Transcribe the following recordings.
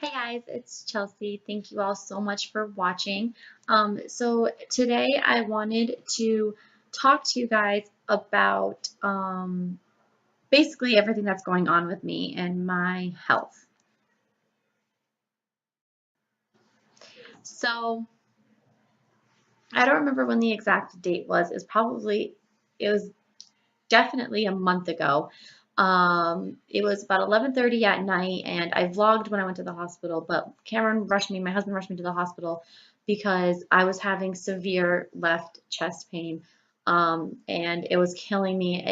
Hey guys, it's Chelsea. Thank you all so much for watching. So today I wanted to talk to you guys about basically everything that's going on with me and my health. So I don't remember when the exact date was. It was definitely a month ago. It was about 11:30 at night, and I vlogged when I went to the hospital, but my husband rushed me to the hospital because I was having severe left chest pain, and it was killing me.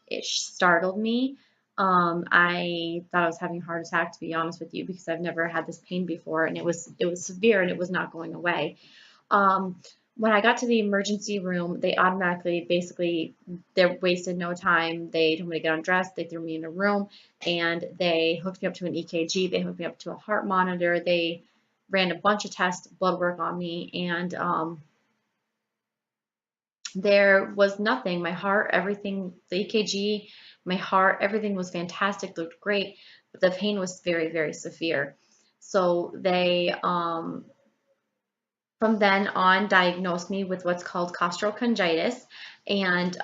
It startled me. I thought I was having a heart attack, to be honest with you, because I've never had this pain before, and it was severe and it was not going away. Um, when I got to the emergency room, they automatically, basically, they wasted no time. They told me to get undressed. They threw me in a room and they hooked me up to an EKG. They hooked me up to a heart monitor. They ran a bunch of tests, blood work on me, and there was nothing. My heart, everything, the EKG, my heart, everything was fantastic, looked great, but the pain was very, very severe. So they from then on diagnosed me with what's called costochondritis. And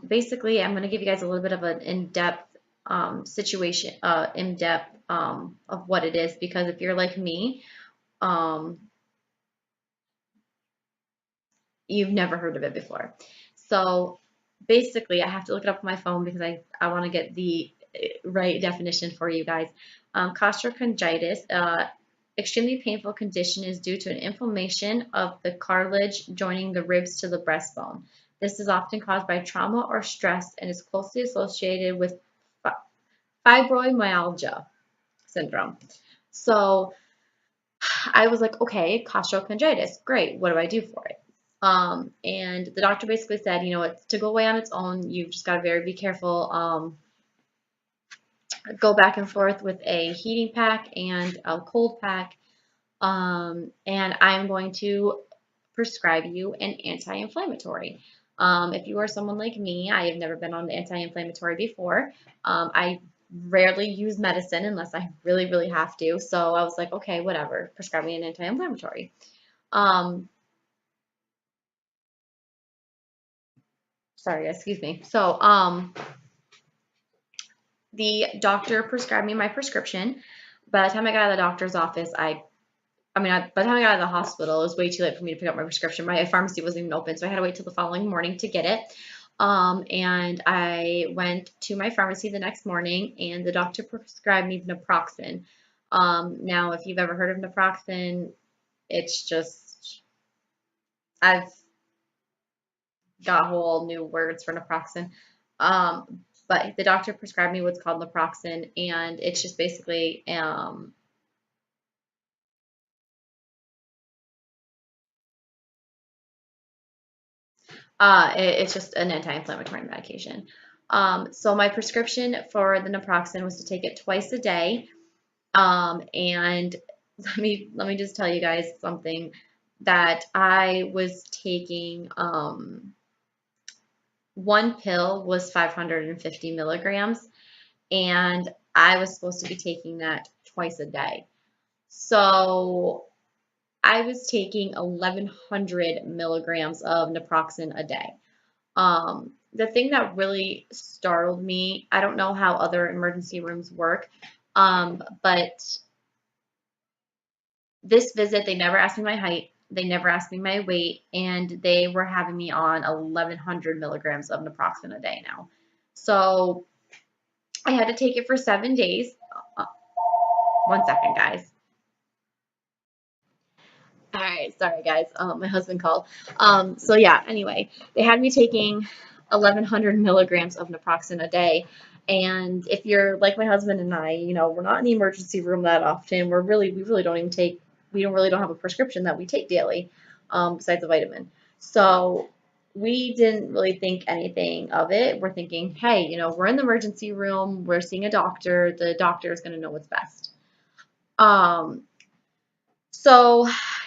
basically, I'm going to give you guys a little bit of an in-depth situation, in-depth of what it is, because if you're like me, um, you've never heard of it before. So basically, I have to look it up on my phone because I want to get the right definition for you guys. Costochondritis, extremely painful condition, is due to an inflammation of the cartilage joining the ribs to the breastbone. This is often caused by trauma or stress and is closely associated with fibromyalgia syndrome. So I was like, okay, costochondritis, great. What do I do for it? And the doctor basically said, it's to go away on its own. You've just got to be careful. Go back and forth with a heating pack and a cold pack. And I'm going to prescribe you an anti-inflammatory. If you are someone like me, I have never been on the anti-inflammatory before. I rarely use medicine unless I really, really have to. So I was like, okay, whatever, prescribe me an anti-inflammatory. Um, Sorry, excuse me. So, the doctor prescribed me my prescription. By the time I got out of the doctor's office, by the time I got out of the hospital, it was way too late for me to pick up my prescription. My pharmacy wasn't even open, so I had to wait till the following morning to get it. And I went to my pharmacy the next morning, and the doctor prescribed me naproxen. Now, if you've ever heard of naproxen, it's just, I've got whole new words for naproxen. But the doctor prescribed me what's called naproxen, and it's just basically it's just an anti-inflammatory medication. So my prescription for the naproxen was to take it twice a day. And let me just tell you guys something that I was taking. One pill was 550 milligrams, and I was supposed to be taking that twice a day. So I was taking 1100 milligrams of naproxen a day. The thing that really startled me, I don't know how other emergency rooms work, but this visit, they never asked me my height, they never asked me my weight, and they were having me on 1100 milligrams of naproxen a day now. So I had to take it for 7 days. Uh, 1 second, guys. All right, sorry guys. My husband called. So yeah, anyway, they had me taking 1100 milligrams of naproxen a day. And if you're like my husband and I, we're not in the emergency room that often. We don't really don't have a prescription that we take daily, besides a vitamin. So we didn't really think anything of it. We're thinking, hey, we're in the emergency room. We're seeing a doctor. The doctor is going to know what's best. Um, so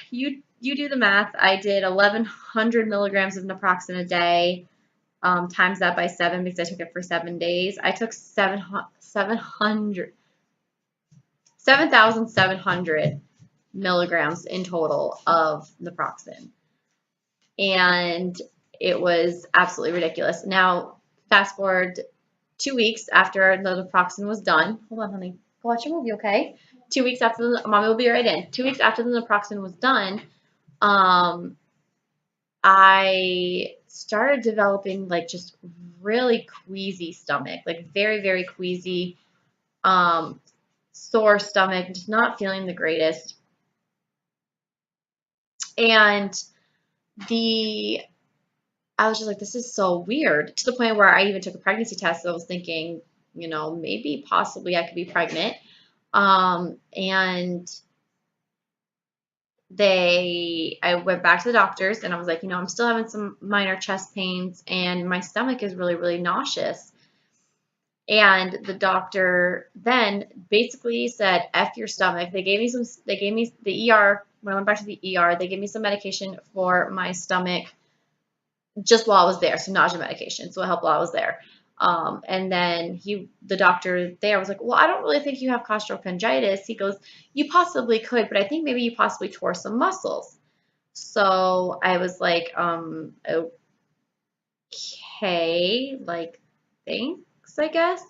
you do the math. I did 1100 milligrams of naproxen a day, times that by 7 because I took it for 7 days. I took 700 7,700 milligrams in total of naproxen. And it was absolutely ridiculous. Now, fast forward 2 weeks after the naproxen was done. Hold on, honey. Go watch a movie, okay? 2 weeks after mommy will be right in. 2 weeks after the naproxen was done, I started developing like just really queasy stomach, like very, very queasy, sore stomach, just not feeling the greatest. And I was just like, this is so weird, to the point where I even took a pregnancy test. So I was thinking, maybe possibly I could be pregnant. And I went back to the doctors and I was like, I'm still having some minor chest pains and my stomach is really, really nauseous. And the doctor then basically said, F your stomach. They gave me the ER. When I went back to the ER, they gave me some medication for my stomach just while I was there. So nausea medication. So it helped while I was there. And then the doctor there was like, well, I don't really think you have costochondritis. He goes, you possibly could, but I think maybe you possibly tore some muscles. So I was like, okay, like, thanks, I guess.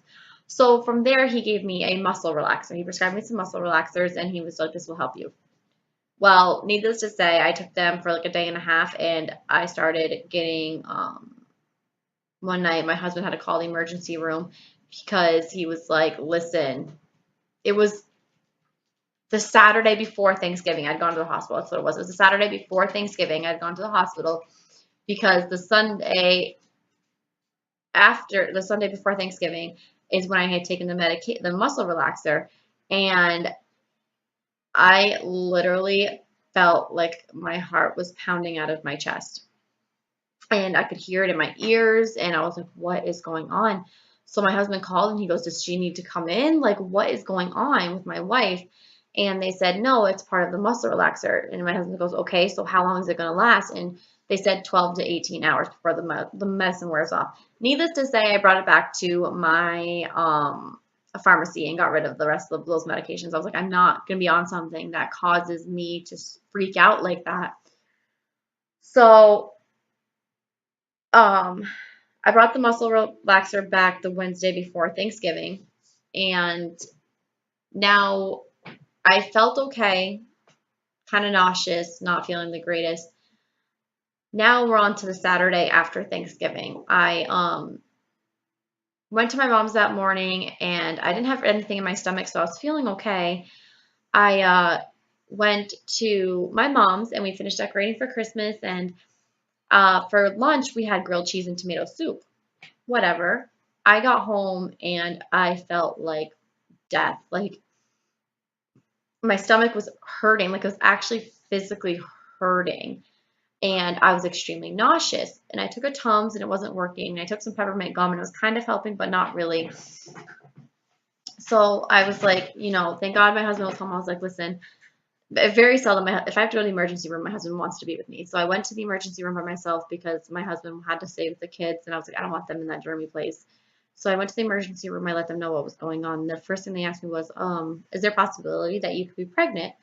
So from there, he gave me a muscle relaxer. He prescribed me some muscle relaxers, and he was like, this will help you. Well, needless to say, I took them for like a day and a half, and I started getting, one night, my husband had to call the emergency room because he was like, listen, it was the Saturday before Thanksgiving. I'd gone to the hospital. That's what it was. It was the Saturday before Thanksgiving. I'd gone to the hospital because the Sunday before Thanksgiving is when I had taken the muscle relaxer, and I literally felt like my heart was pounding out of my chest. And I could hear it in my ears, and I was like, what is going on? So my husband called and he goes, does she need to come in? Like, what is going on with my wife? And they said, no, it's part of the muscle relaxer. And my husband goes, okay, so how long is it going to last? And they said 12 to 18 hours before the medicine wears off. Needless to say, I brought it back to my pharmacy and got rid of the rest of those medications. I was like, I'm not going to be on something that causes me to freak out like that. So I brought the muscle relaxer back the Wednesday before Thanksgiving, and now I felt okay, kind of nauseous, not feeling the greatest. Now we're on to the Saturday after Thanksgiving. I went to my mom's that morning, and I didn't have anything in my stomach, so I was feeling okay. I went to my mom's, and we finished decorating for Christmas, and for lunch, we had grilled cheese and tomato soup. Whatever. I got home and I felt like death. Like my stomach was hurting, like it was actually physically hurting. And I was extremely nauseous. And I took a Tums and it wasn't working. I took some peppermint gum and it was kind of helping, but not really. So I was like, thank God my husband was home. I was like, listen, very seldom, if I have to go to the emergency room, my husband wants to be with me. So I went to the emergency room by myself because my husband had to stay with the kids, and I was like, I don't want them in that germy place. So I went to the emergency room. I let them know what was going on. And the first thing they asked me was, is there a possibility that you could be pregnant?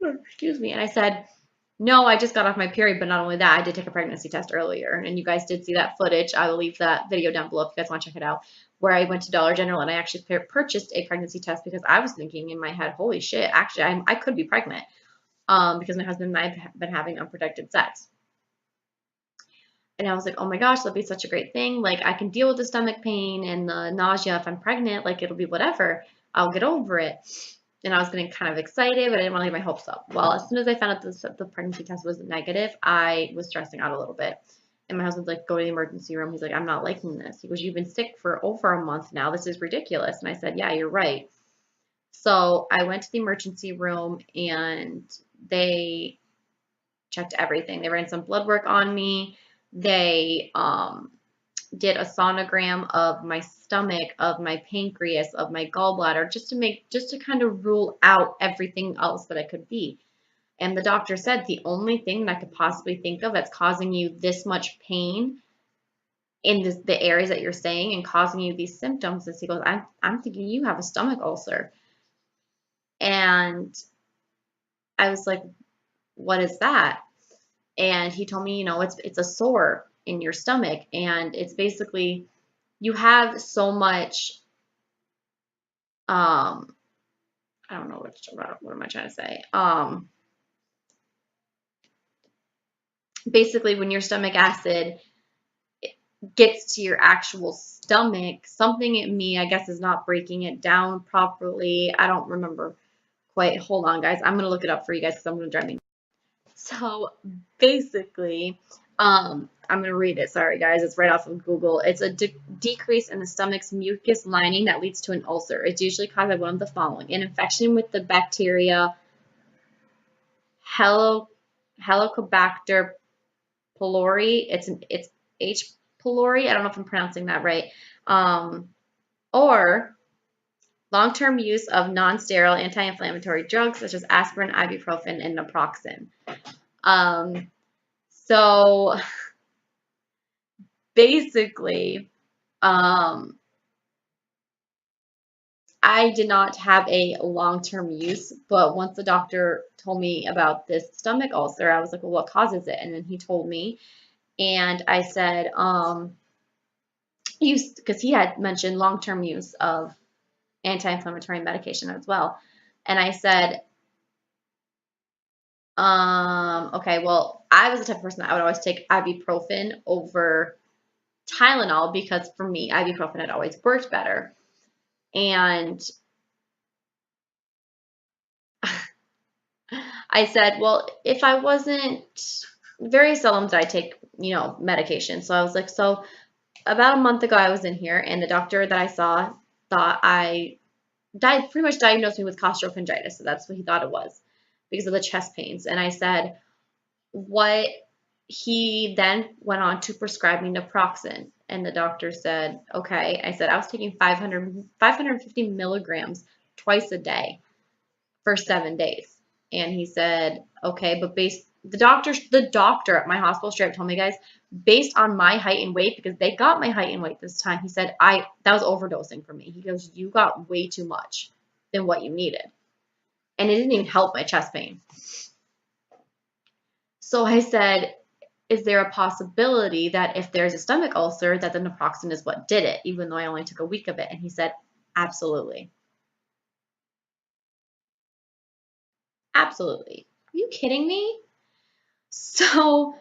Excuse me. And I said, no, I just got off my period, but not only that, I did take a pregnancy test earlier, and you guys did see that footage. I will leave that video down below if you guys want to check it out, where I went to Dollar General and I actually purchased a pregnancy test because I was thinking in my head, holy shit, actually, I could be pregnant because my husband and I have been having unprotected sex. And I was like, oh my gosh, that'll be such a great thing. Like, I can deal with the stomach pain and the nausea if I'm pregnant. Like, it'll be whatever. I'll get over it. And I was getting kind of excited, but I didn't want to get my hopes up. Well, as soon as I found out the pregnancy test was negative, I was stressing out a little bit. And my husband's like, go to the emergency room. He's like, I'm not liking this. He goes, you've been sick for over a month now. This is ridiculous. And I said, yeah, you're right. So I went to the emergency room and they checked everything. They ran some blood work on me. They did a sonogram of my stomach, of my pancreas, of my gallbladder, just to kind of rule out everything else that it could be. And the doctor said the only thing that I could possibly think of that's causing you this much pain in the areas that you're saying and causing you these symptoms. And he goes, I'm thinking you have a stomach ulcer. And I was like, what is that? And he told me, it's a sore in your stomach, and it's basically you have so much I don't know what am I trying to say? Basically when your stomach acid gets to your actual stomach, something in me, I guess, is not breaking it down properly. I don't remember quite. Hold on, guys. I'm going to look it up for you guys because I'm going to drive me. So basically, I'm going to read it. Sorry, guys. It's right off of Google. It's a decrease in the stomach's mucus lining that leads to an ulcer. It's usually caused by one of the following: an infection with the bacteria Helicobacter pylori. It's H. pylori. I don't know if I'm pronouncing that right. Or long-term use of non-sterile anti-inflammatory drugs such as aspirin, ibuprofen, and naproxen. So basically, I did not have a long-term use, but once the doctor told me about this stomach ulcer, I was like, well, what causes it? And then he told me, and I said, use, because he had mentioned long-term use of anti-inflammatory medication as well. And I said, okay, well, I was the type of person that I would always take ibuprofen over Tylenol because for me, ibuprofen had always worked better. And I said, well, if I wasn't, very seldom did I take, medication. So I was like, so about a month ago, I was in here and the doctor that I saw thought I pretty much diagnosed me with costochondritis. So that's what he thought it was because of the chest pains. And I said, what? He then went on to prescribe me naproxen. And the doctor said, okay. I said, I was taking 550 milligrams twice a day for 7 days. And he said, okay, but the doctor at my hospital straight up told me, guys, based on my height and weight, because they got my height and weight this time, he said, that was overdosing for me. He goes, you got way too much than what you needed. And it didn't even help my chest pain. So I said, is there a possibility that if there's a stomach ulcer, that the naproxen is what did it, even though I only took a week of it? And he said, absolutely. Absolutely. Are you kidding me? So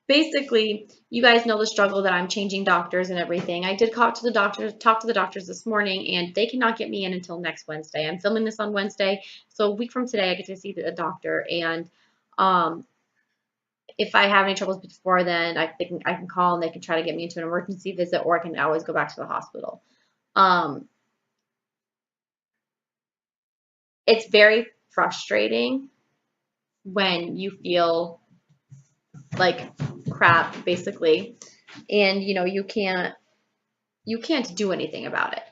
basically, you guys know the struggle that I'm changing doctors and everything. I did talk to the doctors this morning, and they cannot get me in until next Wednesday. I'm filming this on Wednesday, so a week from today, I get to see the doctor. And if I have any troubles before then, I can call and they can try to get me into an emergency visit, or I can always go back to the hospital. It's very frustrating when you feel like crap, basically, and you can't do anything about it.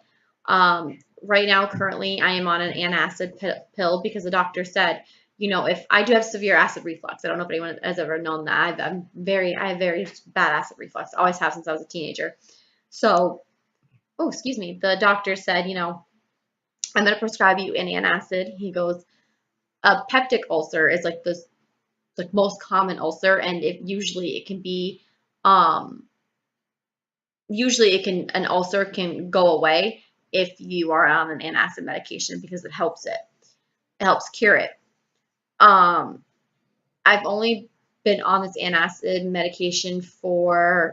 Right now, currently, I am on an antacid pill because the doctor said, if I do have severe acid reflux, I don't know if anyone has ever known that. I have very bad acid reflux. Always have since I was a teenager. So, oh, excuse me. The doctor said, I'm going to prescribe you an antacid. He goes, a peptic ulcer is like this, like most common ulcer, and usually it can be, an ulcer can go away if you are on an antacid medication because it helps cure it. I've only been on this antacid medication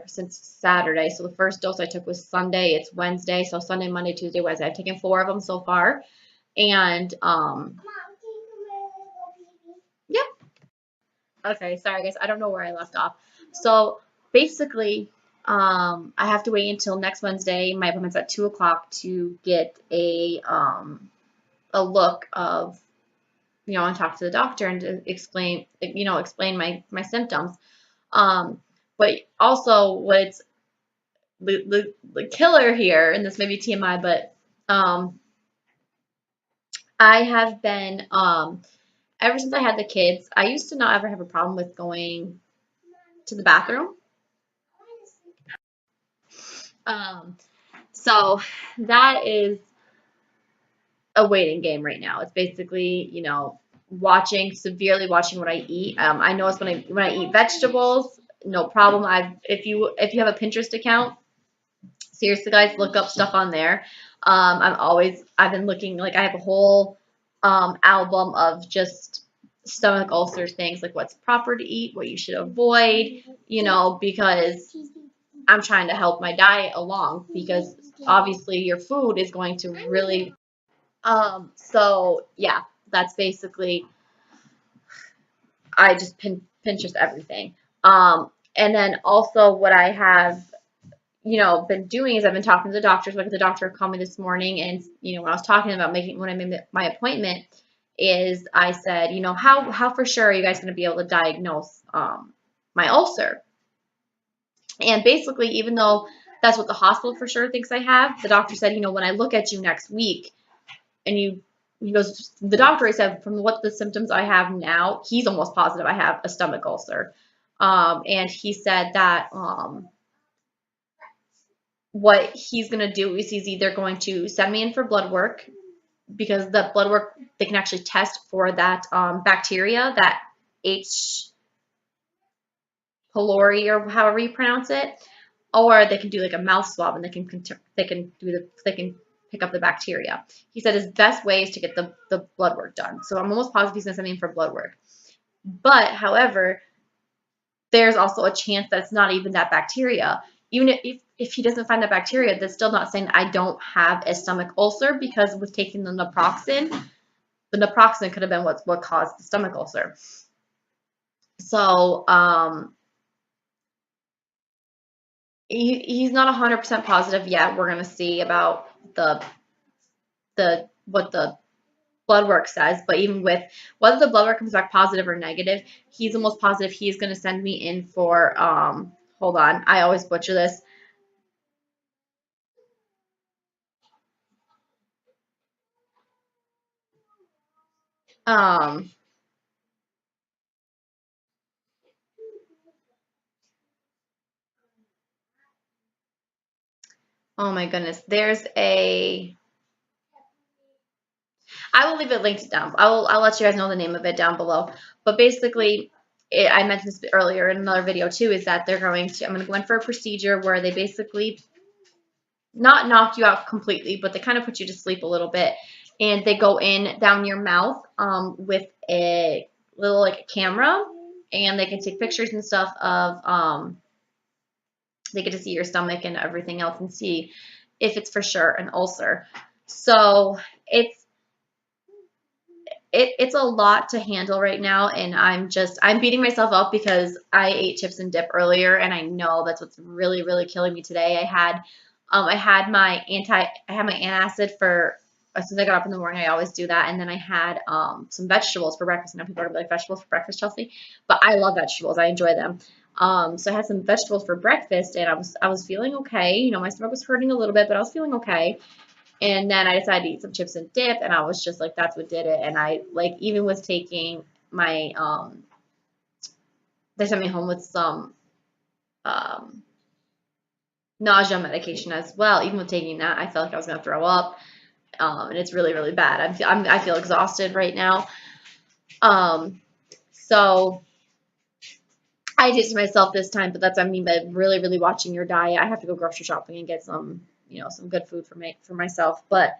since Saturday. So the first dose I took was Sunday. It's Wednesday. So Sunday, Monday, Tuesday, Wednesday. I've taken 4 of them so far. And yep. Okay, sorry guys. I don't know where I left off. So basically, I have to wait until next Wednesday. My appointment's at 2 o'clock to get a look of, and talk to the doctor and to explain my symptoms. But also what's the killer here, and this may be TMI, but I have been, ever since I had the kids, I used to not ever have a problem with going to the bathroom. So that is a waiting game right now. It's basically, severely watching what I eat. I notice when I eat vegetables, no problem. If you have a Pinterest account, seriously guys, look up stuff on there. I've been looking, like I have a whole album of just stomach ulcers things, like what's proper to eat, what you should avoid, because I'm trying to help my diet along, because obviously your food is going to really so yeah, that's basically, I just Pinterest everything. And then also what I have, been doing is I've been talking to the doctors. Like the doctor called me this morning, and when I was talking about when I made my appointment, is I said, how for sure are you guys going to be able to diagnose my ulcer? And basically, even though that's what the hospital for sure thinks I have, the doctor said, when I look at you next week, and he goes, the doctor said, from what the symptoms I have now, he's almost positive I have a stomach ulcer. And he said that what he's going to do is he's either going to send me in for blood work, because the blood work, they can actually test for that bacteria, that H. pylori, or however you pronounce it, or they can do like a mouth swab, and they can pick up the bacteria. He said his best way is to get the blood work done. So I'm almost positive he's going to send me in for blood work. But however, there's also a chance that it's not even that bacteria. Even if he doesn't find that bacteria, that's still not saying I don't have a stomach ulcer, because with taking the naproxen could have been what caused the stomach ulcer. So he's not 100% positive yet. We're gonna see about what the blood work says, but even with whether the blood work comes back positive or negative, he's almost positive he's gonna send me in for hold on, I always butcher this. Oh my goodness, I will leave it linked down. I'll let you guys know the name of it down below. But basically, I mentioned this earlier in another video too, is that I'm going to go in for a procedure where they basically not knock you out completely, but they kind of put you to sleep a little bit, and they go in down your mouth with a little like camera, and they can take pictures and stuff of they get to see your stomach and everything else and see if it's for sure an ulcer. So it's a lot to handle right now, and I'm beating myself up because I ate chips and dip earlier, and I know that's what's really, really killing me today. I had my antacid for as soon as I got up in the morning. I always do that, and then I had some vegetables for breakfast. Now people are gonna be like, vegetables for breakfast, Chelsea, but I love vegetables. I enjoy them. So I had some vegetables for breakfast, and I was feeling okay. My stomach was hurting a little bit, but I was feeling okay. And then I decided to eat some chips and dip, and I was just like, that's what did it. And I, like, even with taking my, they sent me home with some nausea medication as well. Even with taking that, I felt like I was going to throw up. And it's really, really bad. I feel exhausted right now. So I did to myself this time, but that's what I mean by really, really watching your diet. I have to go grocery shopping and get some, some good food for myself. But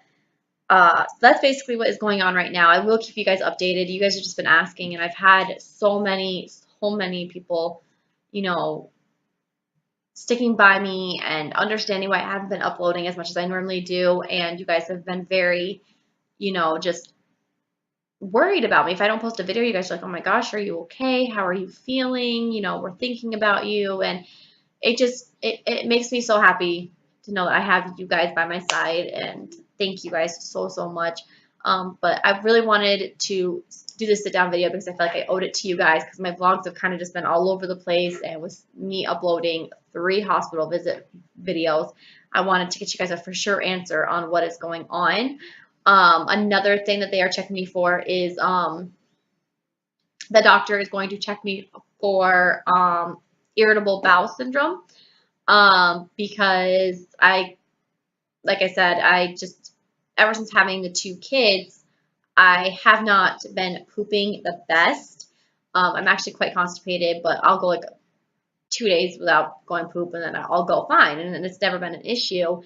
so that's basically what is going on right now. I will keep you guys updated. You guys have just been asking, and I've had so many people, sticking by me and understanding why I haven't been uploading as much as I normally do. And you guys have been very, just worried about me. If I don't post a video, you guys are like, oh my gosh, are you okay? How are you feeling? We're thinking about you. And it makes me so happy to know that I have you guys by my side, and thank you guys so, so much. But I really wanted to do this sit down video because I feel like I owed it to you guys, because my vlogs have kind of just been all over the place, and with me uploading 3 hospital visit videos, I wanted to get you guys a for sure answer on what is going on. Another thing that they are checking me for is the doctor is going to check me for irritable bowel syndrome. because like I said, ever since having the 2 kids, I have not been pooping the best. I'm actually quite constipated, but I'll go like 2 days without going poop and then I'll go fine. And it's never been an issue,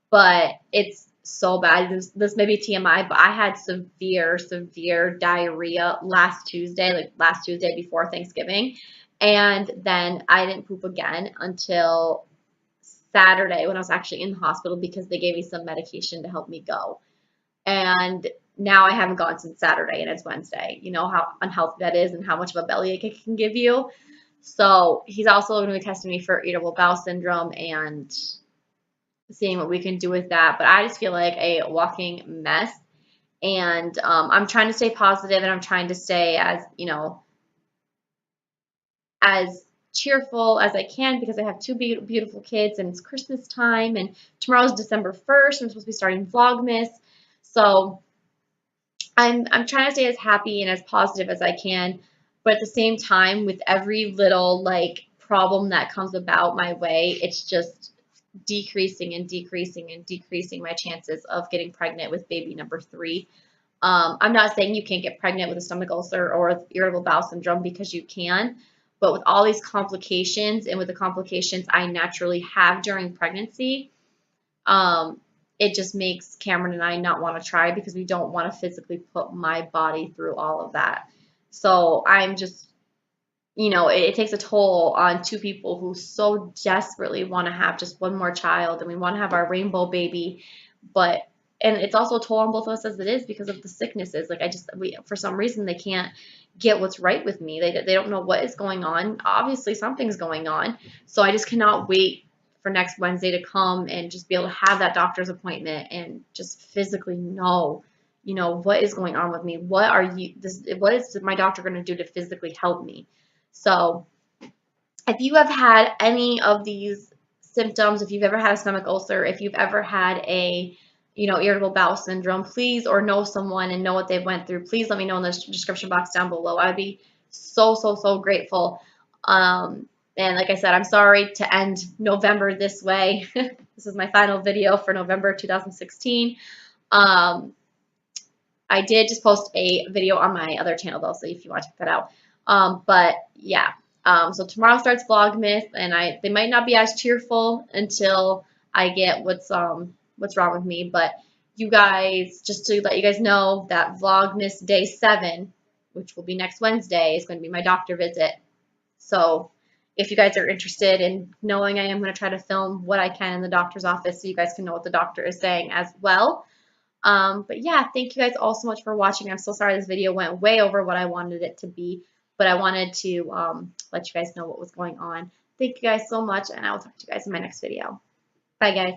but it's so bad. This may be TMI, but I had severe diarrhea last Tuesday before Thanksgiving. And then I didn't poop again until Saturday when I was actually in the hospital because they gave me some medication to help me go. And now I haven't gone since Saturday and it's Wednesday. You know how unhealthy that is and how much of a bellyache it can give you. So he's also going to be testing me for irritable bowel syndrome and seeing what we can do with that. But I just feel like a walking mess. And I'm trying to stay positive and I'm trying to stay as, as cheerful as I can because I have 2 beautiful kids and it's Christmas time and tomorrow's December 1st. I'm supposed to be starting Vlogmas. So I'm trying to stay as happy and as positive as I can, but at the same time, with every little like problem that comes about my way, it's just decreasing and decreasing and decreasing my chances of getting pregnant with baby number 3. I'm not saying you can't get pregnant with a stomach ulcer or irritable bowel syndrome because you can, but with all these complications and with the complications I naturally have during pregnancy, it just makes Cameron and I not want to try because we don't want to physically put my body through all of that. So I'm just, it takes a toll on 2 people who so desperately want to have just one more child and we want to have our rainbow baby, and it's also a toll on both of us as it is because of the sicknesses. Like for some reason they can't get what's right with me. They don't know what is going on. Obviously something's going on. So I just cannot wait for next Wednesday to come and just be able to have that doctor's appointment and just physically know, what is going on with me. What is my doctor going to do to physically help me? So if you have had any of these symptoms, if you've ever had a stomach ulcer, if you've ever had a, irritable bowel syndrome, please, or know someone and know what they've went through, please let me know in the description box down below. I would be so grateful. And like I said, I'm sorry to end November this way. This is my final video for November 2016. I did just post a video on my other channel though, so if you want to check that out. But yeah, so tomorrow starts Vlogmas, and they might not be as cheerful until I get what's wrong with me. But you guys, just to let you guys know that Vlogmas day 7, which will be next Wednesday, is going to be my doctor visit. So if you guys are interested in knowing, I am going to try to film what I can in the doctor's office so you guys can know what the doctor is saying as well. But yeah, thank you guys all so much for watching. I'm so sorry this video went way over what I wanted it to be, but I wanted to let you guys know what was going on. Thank you guys so much, and I will talk to you guys in my next video. Bye, guys.